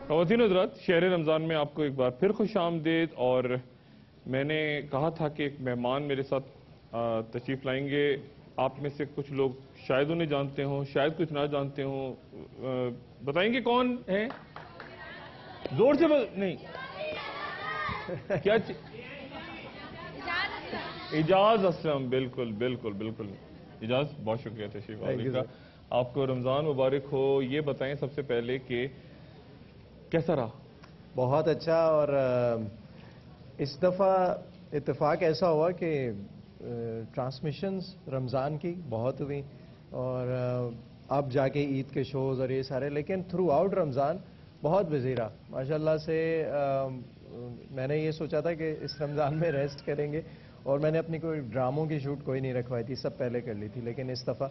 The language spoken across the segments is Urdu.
خواتین حضرات، شہر رمضان میں آپ کو ایک بار پھر خوش آمدید. اور میں نے کہا تھا کہ ایک مہمان میرے ساتھ تشریف لائیں گے. آپ میں سے کچھ لوگ شاید انہیں جانتے ہوں، شاید کچھ نہ جانتے ہوں. بتائیں گے کون ہیں؟ زور سے نہیں کیا اجاز اسلم. بالکل بالکل بالکل. اجاز، بہت شکریہ تشریف آنے کا. آپ کو رمضان مبارک ہو. یہ بتائیں سب سے پہلے کہ کیسا رہا؟ بہت اچھا. اور اس دفعہ اتفاق ایسا ہوا کہ ٹرانسمیشنز رمضان کی بہت ہوئی، اور اب جا کے عید کے شوز اور یہ سارے، لیکن تھرو آؤٹ رمضان بہت بزی رہا ماشاءاللہ سے. میں نے یہ سوچا تھا کہ اس رمضان میں ریسٹ کریں گے، اور میں نے اپنی کوئی ڈراموں کی شوٹ کوئی نہیں رکھوائی تھی، سب پہلے کر لی تھی. لیکن اس دفعہ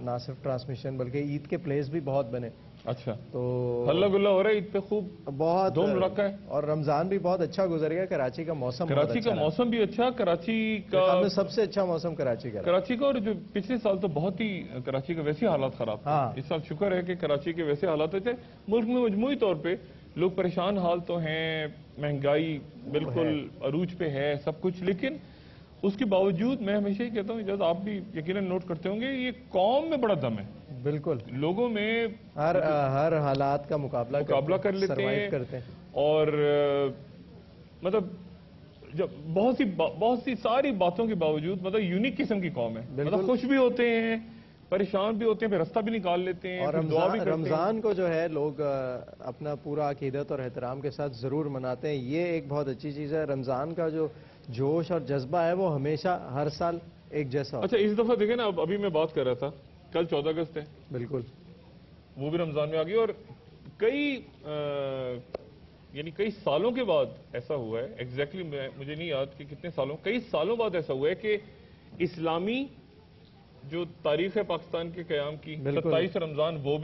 نہ صرف ٹرانسمیشن بلکہ عید کے پلیز بھی بہت بنے. اچھا، تو ہلا گلا ہو رہا ہے عید پہ، خوب بہت دھوم رکھا ہے. اور رمضان بھی بہت اچھا گزر گیا. کراچی کا موسم کراچی کا موسم بھی اچھا. کراچی کا سب سے اچھا موسم کراچی کا. اور جو پچھلے سال تو بہت ہی کراچی کا ویسے حالات خراب تھے. اس سال شکر ہے کہ کراچی کے ویسے حالات تھے. ملک میں مجموعی طور پہ لوگ پریشان حال تو ہیں، مہنگائی بالکل عروج پہ ہے، سب کچھ. لیکن اس کے باوجود میں ہمیشہ ہی کہتا ہوں، جب آپ بھی یقیناً نوٹ کرتے ہوں گے، یہ قوم میں بڑا دم ہے. بالکل، لوگوں میں ہر حالات کا مقابلہ کر لیتے ہیں. اور مطلب جب بہت سی ساری باتوں کے باوجود مطلب یونیک قسم کی قوم ہے. مطلب خوش بھی ہوتے ہیں، پریشان بھی ہوتے ہیں، پھر رستہ بھی نکال لیتے ہیں، اور دعا بھی کرتے ہیں. رمضان کو جو ہے لوگ اپنا پورا عقیدت اور احترام کے ساتھ ضرور مناتے ہیں. یہ ایک بہت اچھی چیز ہے. رمضان کا جو جوش اور جذبہ ہے وہ ہمیشہ ہر سال ایک جیسا. اچھا، اس دفعہ دیکھیں نا، ابھی میں بات کر رہا تھا، کل 14 اگست ہے. بالکل، وہ بھی رمضان میں آ گئی. اور کئی سالوں کے بعد ایسا ہوا ہے، ایگزیکٹلی مجھے نہیں یاد کہ کتنے سالوں، کئی سالوں بعد ایسا ہوا ہے کہ اسلامی جو تاریخ ہے پاکستان کے قیام کی، 27 رمضان وہ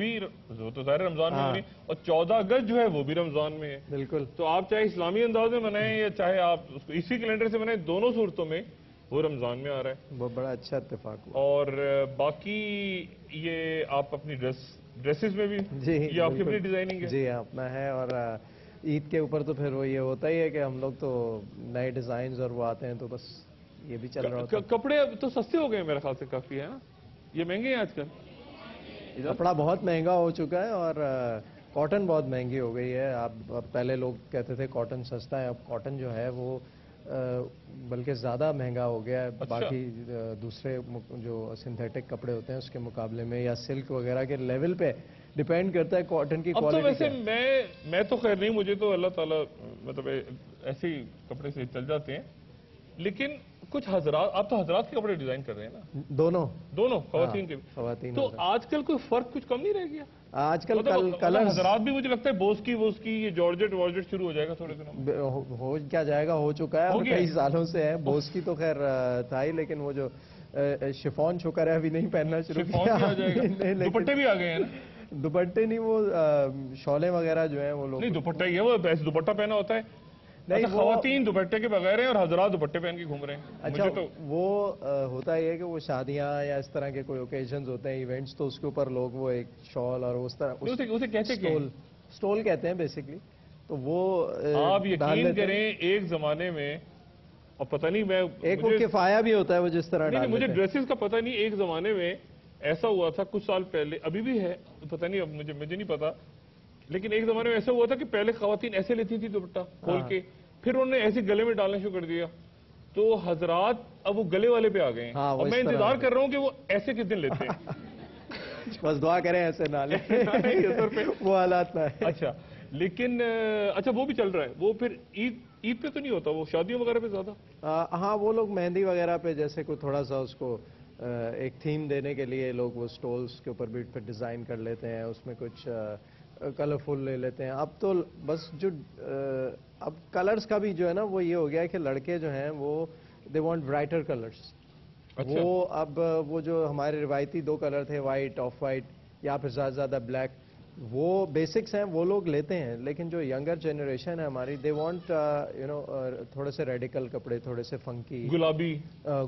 تو ظاہر رمضان میں ہونی، اور 14 اگست جو ہے وہ بھی رمضان میں ہے. بالکل. تو آپ چاہے اسلامی انداز میں منائیں یا چاہے آپ اس کو اسی کیلنڈر سے منائیں، دونوں صورتوں میں وہ رمضان میں آ رہا ہے. وہ بڑا اچھا اتفاق ہوا. اور باقی یہ آپ اپنی ڈریسز میں بھی، یہ آپ کی اپنی ڈیزائننگ ہے؟ جی اپنا ہے. اور عید کے اوپر تو پھر وہ یہ ہوتا ہی ہے کہ ہم لوگ تو نئے ڈیزائنز اور وہ آتے ہیں، تو بس یہ بھی چل رہا ہوتا ہے. کپڑے تو سستے ہو گئے میرے خیال سے کافی، ہے نا؟ یہ مہنگے ہیں آج کل. کپڑا بہت مہنگا ہو چکا ہے، اور کاٹن بہت مہنگی ہو گئی ہے. اب پہلے لوگ کہتے تھے کاٹن سستا ہے، اب کاٹن جو ہے وہ بلکہ زیادہ مہنگا ہو گیا ہے. باقی دوسرے جو سنتھیٹک کپڑے ہوتے ہیں اس کے مقابلے میں، یا سلک وغیرہ کے لیول پہ ڈیپینڈ کرتا ہے کاٹن کی کوالٹی. اب تو ویسے میں تو خیر نہیں، مجھے تو اللہ تعالیٰ مطلب ایسے ہی کپڑے سے چل جاتے ہیں. لیکن کچھ حضرات، آپ تو حضرات کے کپڑے ڈیزائن کر رہے ہیں نا؟ دونوں خواتین کے. تو آج کل کوئی فرق کچھ کم نہیں رہ گیا آج کل. حضرات بھی مجھے لگتا ہے بوس کی یہ جارجٹ وارجٹ شروع ہو جائے گا تھوڑے دنوں میں. ہو کیا جائے گا، ہو چکا ہے، کئی سالوں سے ہے. بوس کی تو خیر تھا ہی، لیکن وہ جو شفون شکر ہے ابھی نہیں پہننا شروع کیا. دوپٹے بھی آ گئے ہیں نا؟ دوپٹے نہیں، وہ شولے وغیرہ جو ہیں وہ لوگ. نہیں، دوپٹہ ہی ہے وہ، ایسے دوپٹہ پہنا ہوتا ہے. نہیں، خواتین دوپٹے کے بغیر ہیں اور حضرات دوپٹے پہن کے گھوم رہے ہیں. اچھا، وہ ہوتا ہے کہ وہ شادیاں یا اس طرح کے کوئی اوکیزنز ہوتے ہیں، ایونٹس، تو اس کے اوپر لوگ وہ ایک شال اور اس طرح سٹول کہتے ہیں بیسکلی. تو وہ آپ یقین کریں ایک زمانے میں، اور پتہ نہیں میں ایک وہ کفایہ بھی ہوتا ہے وہ جس طرح. مجھے ڈریسز کا پتہ نہیں، ایک زمانے میں ایسا ہوا تھا کچھ سال پہلے، ابھی بھی ہے پتہ نہیں، اب مجھے نہیں پتا. لیکن ایک زمانے میں ایسا ہوا تھا کہ پہلے خواتین ایسے لیتی تھی دوپٹہ کھول کے، پھر انہوں نے ایسے گلے میں ڈالنا شروع کر دیا. تو حضرات اب وہ گلے والے پہ آ گئے ہیں، اور میں انتظار کر رہا ہوں کہ وہ ایسے کس دن لیتے ہیں. بس دعا کریں ایسے نہ لیں وہ حالات نہ ہے. اچھا، لیکن اچھا وہ بھی چل رہا ہے. وہ پھر عید پہ تو نہیں ہوتا، وہ شادیوں وغیرہ پہ زیادہ. ہاں، وہ لوگ مہندی وغیرہ پہ جیسے کوئی تھوڑا سا اس کو ایک تھیم دینے کے لیے لوگ وہ سٹولز کے اوپر بھی پھر ڈیزائن کر لیتے ہیں، اس میں کچھ کلرفل لے لیتے ہیں. اب تو بس جو اب کلرز کا بھی جو ہے نا وہ یہ ہو گیا ہے کہ لڑکے جو ہیں وہ دے وانٹ برائٹر کلرز. وہ اب وہ جو ہمارے روایتی 2 کلر تھے، وائٹ، آف وائٹ یا پھر زیادہ بلیک، وہ بیسکس ہیں وہ لوگ لیتے ہیں، لیکن جو ینگر جنریشن ہے ہماری، دے وانٹ تھوڑے سے ریڈیکل کپڑے، تھوڑے سے فنکی، گلابی،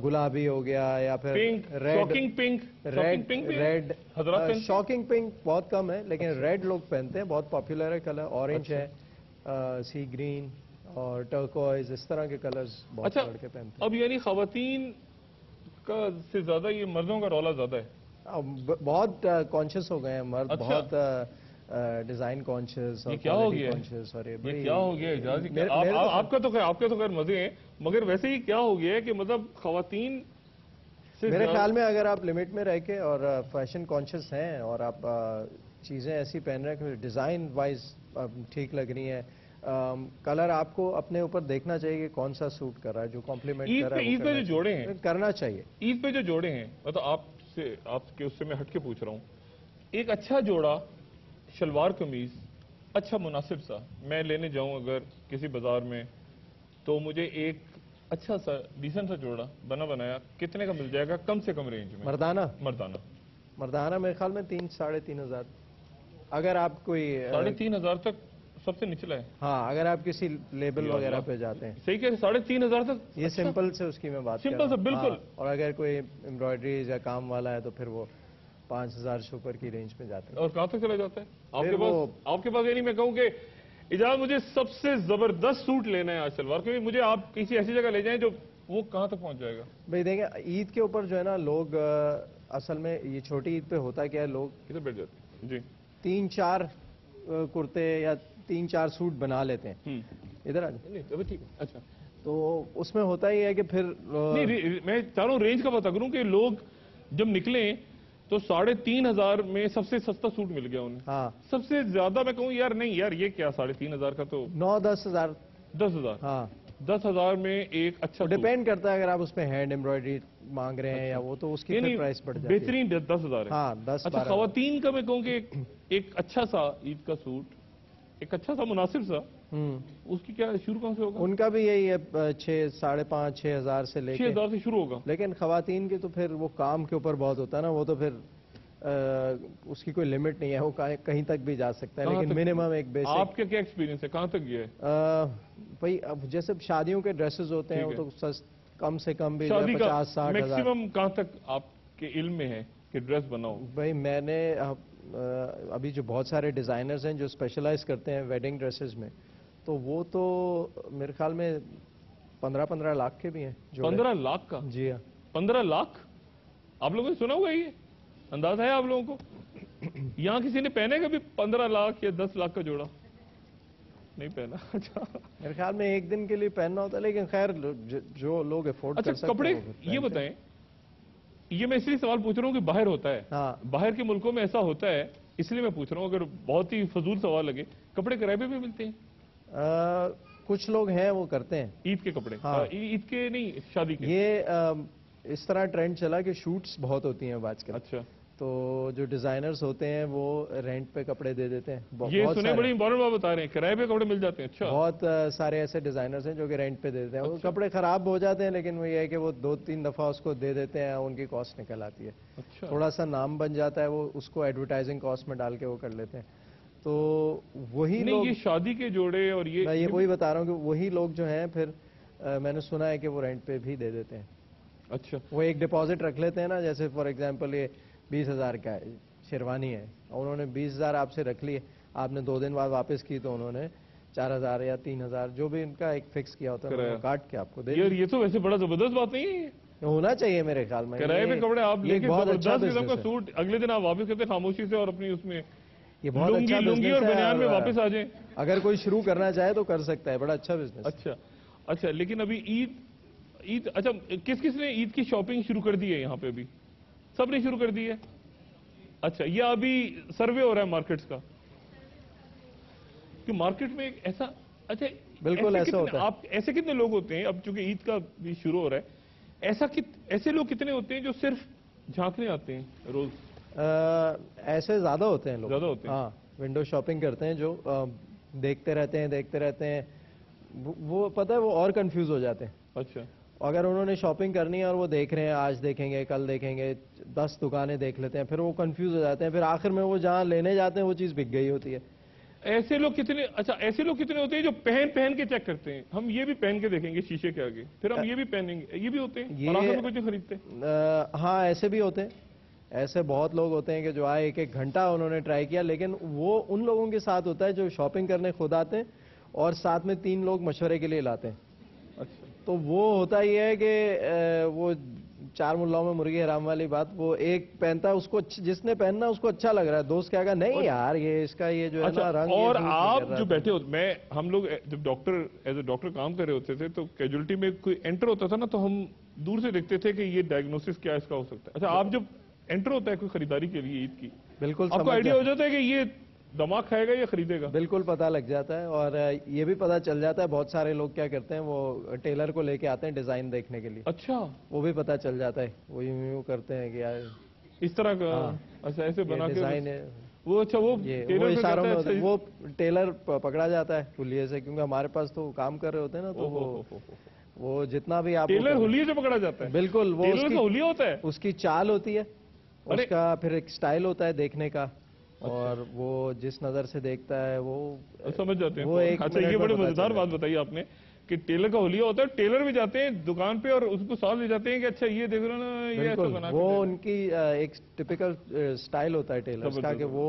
گلابی ہو گیا یا پھر pink, red, shocking pink, shocking pink بھی ہے؟ ریڈ حضرات پہنتے ہیں؟ شاکنگ پنک بہت کم ہے، لیکن ریڈ لوگ پہنتے ہیں، بہت پاپولر ہے کلر، اورنج ہے، سی گرین اور ٹرکوائز، اس طرح کے کلرز بہت اچھا، لڑکے پہنتے ہیں۔ اب یعنی خواتین کا سے زیادہ یہ مردوں کا رولا زیادہ ہے؟ بہت کانشیس ہو گئے ہیں مرد، اچھا۔ بہت ڈیزائن کانشیس اور یہ کیا ہو کوالٹی گیا کانشیس، اور ہے؟ یہ کیا ہو گیا ہے اعجاز؟ آپ کا تو خیر مزے ہیں، مگر ویسے ہی کیا ہو گیا ہے کہ مطلب خواتین سے میرے خیال میں اگر آپ لمٹ میں رہ کے اور فیشن کانشیس ہیں اور آپ چیزیں ایسی پہن رہے ہیں کہ ڈیزائن وائز ٹھیک لگ رہی ہیں، کلر آپ کو اپنے اوپر دیکھنا چاہیے کہ کون سا سوٹ کر رہا ہے، جو کمپلیمنٹ کر رہا ہے عید پہ جو جوڑے ہیں، کرنا چاہیے۔ عید پہ جو جوڑے ہیں، مطلب آپ کے اس سے میں ہٹ کے پوچھ رہا ہوں، ایک اچھا جوڑا شلوار قمیض، اچھا مناسب سا میں لینے جاؤں اگر کسی بازار میں، تو مجھے ایک اچھا سا ڈیسنٹ سا جوڑا بنا بنایا کتنے کا مل جائے گا کم سے کم رینج میں؟ مردانہ میرے خیال میں 3,000-3,500، اگر آپ کوئی 3,500 تک سب سے نچلا ہے؟ ہاں، اگر آپ کسی لیبل وغیرہ پہ جاتے ہیں۔ صحیح کہ 3,500 تک؟ یہ سمپل سے اس کی میں بات کر رہا ہوں، سمپل سے بالکل۔ اور اگر کوئی امبرائڈریز یا کام والا ہے تو پھر وہ 5,000 سے اوپر کی رینج میں جاتے ہیں۔ اور کہاں تک چلا جاتا ہے آپ کے پاس؟ یعنی میں کہوں کہ اجازت مجھے سب سے زبردست سوٹ لینا ہے آج شلوار، کیونکہ مجھے آپ کسی ایسی جگہ لے جائیں جو وہ کہاں تک پہنچ جائے گا؟ بھئی دیکھیں، عید کے اوپر جو ہے نا لوگ اصل میں یہ چھوٹی عید پہ ہوتا کیا ہے، لوگ کدھر بیٹھ جاتے ہیں؟ جی، 3-4 کرتے یا 3-4 سوٹ بنا لیتے ہیں۔ ادھر آ جائیں۔ ٹھیک ہے، اچھا۔ تو اس میں ہوتا ہی ہے کہ پھر نہیں، میں چاہ رہا ہوں رینج کا پتہ کروں کہ لوگ جب نکلیں تو 3,500 میں سب سے سستا سوٹ مل گیا انہیں، ہاں، سب سے زیادہ میں کہوں یار نہیں یار یہ کیا 3,500 کا تو 9-10 ہزار، 10,000، ہاں 10,000 میں ایک اچھا سوٹ، ڈیپینڈ کرتا ہے اگر آپ اس پہ ہینڈ ایمبرائڈری مانگ رہے ہیں یا وہ، تو اس کی یعنی پھر پرائس بڑھ جاتی ہے۔ بہترین 10,000 ہے۔ ہاں 10-12 اچھا، خواتین کا میں کہوں کہ ایک اچھا سا عید کا سوٹ، ایک اچھا سا مناسب سا، اس کی کیا شروع کہاں سے ہوگا؟ ان کا بھی یہی ہے 5,500-6,500 ہزار سے لے کے 6,000 سے شروع ہوگا۔ لیکن خواتین کے تو پھر وہ کام کے اوپر بہت ہوتا ہے نا، وہ تو پھر اس کی کوئی لمٹ نہیں ہے، وہ کہیں تک بھی جا سکتا ہے، لیکن منیمم ایک بیسک۔ آپ کا کیا ایکسپیرینس ہے، کہاں تک گیا ہے؟ بھائی اب جیسے شادیوں کے ڈریسز ہوتے ہیں وہ تو کم سے کم بھی شادی کا 50-60 ہزار۔ میکسیمم کہاں تک آپ کے علم میں ہے کہ ڈریس بناؤ؟ بھائی میں نے ابھی جو بہت سارے ڈیزائنرز ہیں جو اسپیشلائز کرتے ہیں ویڈنگ ڈریسز میں، تو وہ تو میرے خیال میں 15 لاکھ کے بھی ہیں۔ 15 لاکھ کا؟ جی ہاں، 15 لاکھ؟ آپ لوگوں نے سنا ہوگا، یہ اندازہ ہے آپ لوگوں کو؟ یہاں کسی نے پہنے کبھی 15 لاکھ یا 10 لاکھ کا جوڑا؟ نہیں پہنا؟ اچھا، میرے خیال میں ایک دن کے لیے پہننا ہوتا ہے، لیکن خیر جو لوگ افورڈ کر سکتے ہیں۔ کپڑے یہ بتائیں، یہ میں اس لیے سوال پوچھ رہا ہوں کہ باہر ہوتا ہے، ہاں باہر کے ملکوں میں ایسا ہوتا ہے، اس لیے میں پوچھ رہا ہوں، اگر بہت ہی فضول سوال لگے، کپڑے کرائے پہ بھی ملتے ہیں؟ کچھ لوگ ہیں وہ کرتے ہیں عید کے کپڑے؟ ہاں۔ عید کے نہیں، شادی کے؟ یہ اس طرح ٹرینڈ چلا کہ شوٹس بہت ہوتی ہیں اب آج کل، اچھا، تو جو ڈیزائنرز ہوتے ہیں وہ رینٹ پہ کپڑے دے دیتے ہیں۔ یہ سنے بڑی امپورٹنٹ بات بتا رہے ہیں، کرائے پہ کپڑے مل جاتے ہیں؟ اچھا، بہت سارے ایسے ڈیزائنرز ہیں جو کہ رینٹ پہ دے دیتے ہیں، وہ کپڑے خراب ہو جاتے ہیں لیکن وہ یہ ہے کہ وہ 2-3 دفعہ اس کو دے دیتے ہیں، ان کی کاسٹ نکل آتی ہے، اچھا، تھوڑا سا نام بن جاتا ہے، وہ اس کو ایڈورٹائزنگ کاسٹ میں ڈال کے وہ کر لیتے ہیں۔ تو وہی نہیں لوگ، یہ شادی کے جوڑے اور میں یہ وہی بتا رہا ہوں کہ وہی لوگ جو ہیں پھر میں نے سنا ہے کہ وہ رینٹ پہ بھی دے دیتے ہیں۔ اچھا، وہ ایک ڈپازٹ رکھ لیتے ہیں نا، جیسے فار ایگزامپل یہ 20,000 کا ہے شیروانی ہے، اور انہوں نے 20,000 آپ سے رکھ لی، آپ نے 2 دن بعد واپس کی تو انہوں نے 4,000 یا 3,000 جو بھی ان کا ایک فکس کیا ہوتا ہے وہ کاٹ کے آپ کو دے یار یہ تو ویسے بڑا زبردست بات نہیں ہے، ہونا چاہیے میرے خیال میں۔ کرائے پہ کپڑے آپ لے کے بہت اچھا زبردست قسم کا بزنس ہے، سوٹ اگلے دن آپ واپس کرتے خاموشی سے، اور اپنی اس میں یہ بہت اچھا لنگی اور بزنس بنیان میں ہے، واپس آ جائیں۔ اگر کوئی شروع کرنا چاہے تو کر سکتا ہے، بڑا اچھا بزنس۔ اچھا، لیکن ابھی عید اچھا کس نے عید کی شاپنگ شروع کر دی ہے یہاں پہ؟ ابھی سب نے شروع کر دی ہے؟ اچھا، یہ ابھی سروے ہو رہا ہے مارکیٹس کا کہ مارکیٹ میں ایک ایسا، اچھا بالکل ایسا ہوتا ہے۔ آپ ایسے کتنے لوگ ہوتے ہیں اب چونکہ عید کا بھی شروع ہو رہا ہے، ایسے لوگ کتنے ہوتے ہیں جو صرف جھانکنے آتے ہیں روز؟ ایسے زیادہ ہوتے ہیں لوگ، زیادہ ہوتے ہیں؟ ہاں، ونڈو شاپنگ کرتے ہیں جو دیکھتے رہتے ہیں، وہ پتہ ہے وہ اور کنفیوز ہو جاتے ہیں۔ اچھا، اگر انہوں نے شاپنگ کرنی ہے اور وہ دیکھ رہے ہیں آج دیکھیں گے کل دیکھیں گے 10 دکانیں دیکھ لیتے ہیں پھر وہ کنفیوز ہو جاتے ہیں پھر آخر میں وہ جہاں لینے جاتے ہیں وہ چیز بک گئی ہوتی ہے. ایسے لوگ کتنے ایسے لوگ کتنے ہوتے ہیں جو پہن کے چیک کرتے ہیں ہم یہ بھی پہن کے دیکھیں گے شیشے کے آگے پھر ہم یہ بھی پہنیں گے یہ بھی ہوتے ہیں اور آخر میں کچھ نہیں خریدتے. ہاں ایسے بھی ہوتے ہیں. ایسے بہت لوگ ہوتے ہیں کہ جو آئے 1 گھنٹہ انہوں نے ٹرائی کیا لیکن وہ ان لوگوں کے ساتھ ہوتا ہے جو شاپنگ کرنے خود آتے ہیں اور ساتھ میں 3 لوگ مشورے کے لیے لاتے ہیں. اچھا تو وہ ہوتا یہ ہے کہ وہ 4 ملاؤں میں مرغی حرام والی بات وہ ایک پہنتا ہے اس کو جس نے پہننا اس کو اچھا لگ رہا ہے دوست کیا کہا نہیں یار یہ اس کا یہ جو ہے نا رنگ اور آپ جو بیٹھے ہوتے ہم لوگ جب ایز اے ڈاکٹر کام کر رہے ہوتے تھے تو کیجولٹی میں کوئی انٹر ہوتا تھا نا تو ہم دور سے دیکھتے تھے کہ یہ ڈائگنوسس کیا اس کا ہو سکتا ہے. اچھا آپ جب انٹر ہوتا ہے کوئی خریداری کے لیے عید کی بالکل آپ کو آئیڈیا ہو جاتا ہے کہ یہ دماغ کھائے گا یا خریدے گا. بالکل پتہ لگ جاتا ہے اور یہ بھی پتہ چل جاتا ہے بہت سارے لوگ کیا کرتے ہیں وہ ٹیلر کو لے کے آتے ہیں ڈیزائن دیکھنے کے لیے. اچھا وہ بھی پتہ چل جاتا ہے وہ یوں کرتے ہیں کہ یار اس طرح کا اچھا ایسے بنا کے ڈیزائن ہے وہ اچھا وہ وہ اشاروں میں ہوتا ہے وہ ٹیلر پکڑا جاتا ہے کلیے سے کیونکہ ہمارے پاس تو کام کر رہے ہوتے ہیں نا تو وہ جتنا بھی آپ ٹیلر ہولیے سے پکڑا جاتا ہے. بالکل وہ ہولیا ہوتا ہے اس کی چال ہوتی ہے اس کا پھر ایک سٹائل ہوتا ہے دیکھنے کا اور وہ جس نظر سے دیکھتا ہے وہ سمجھ جاتے ہیں. وہ ایک اچھا یہ بڑی مزیدار بات بتائی آپ نے کہ ٹیلر کا ہولیا ہوتا ہے ٹیلر بھی جاتے ہیں دکان پہ اور اس کو ساتھ لے جاتے ہیں کہ اچھا یہ دیکھ رہے نا یہ ایسا بنا وہ ان کی ایک ٹپیکل سٹائل ہوتا ہے ٹیلر کا کہ وہ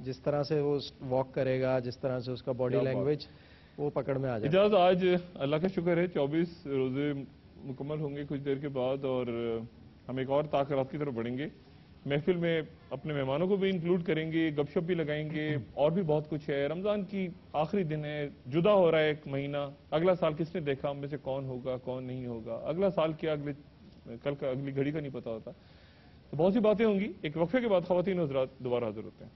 جس طرح سے وہ واک کرے گا جس طرح سے اس کا باڈی لینگویج وہ پکڑ میں آ جائے. اجاز آج اللہ کا شکر ہے 24 روزے مکمل ہوں گے کچھ دیر کے بعد اور ہم ایک اور تاخیرات کی طرف بڑھیں گے. محفل میں اپنے مہمانوں کو بھی انکلوڈ کریں گے گپ شپ بھی لگائیں گے اور بھی بہت کچھ ہے. رمضان کی آخری دن ہے جدا ہو رہا ہے 1 مہینہ. اگلا سال کس نے دیکھا ہم میں سے کون ہوگا کون نہیں ہوگا اگلا سال کیا کل کا اگلی گھڑی کا نہیں پتا ہوتا. تو بہت سی باتیں ہوں گی. ایک وقفے کے بعد خواتین و حضرات دوبارہ حاضر ہوتے ہیں.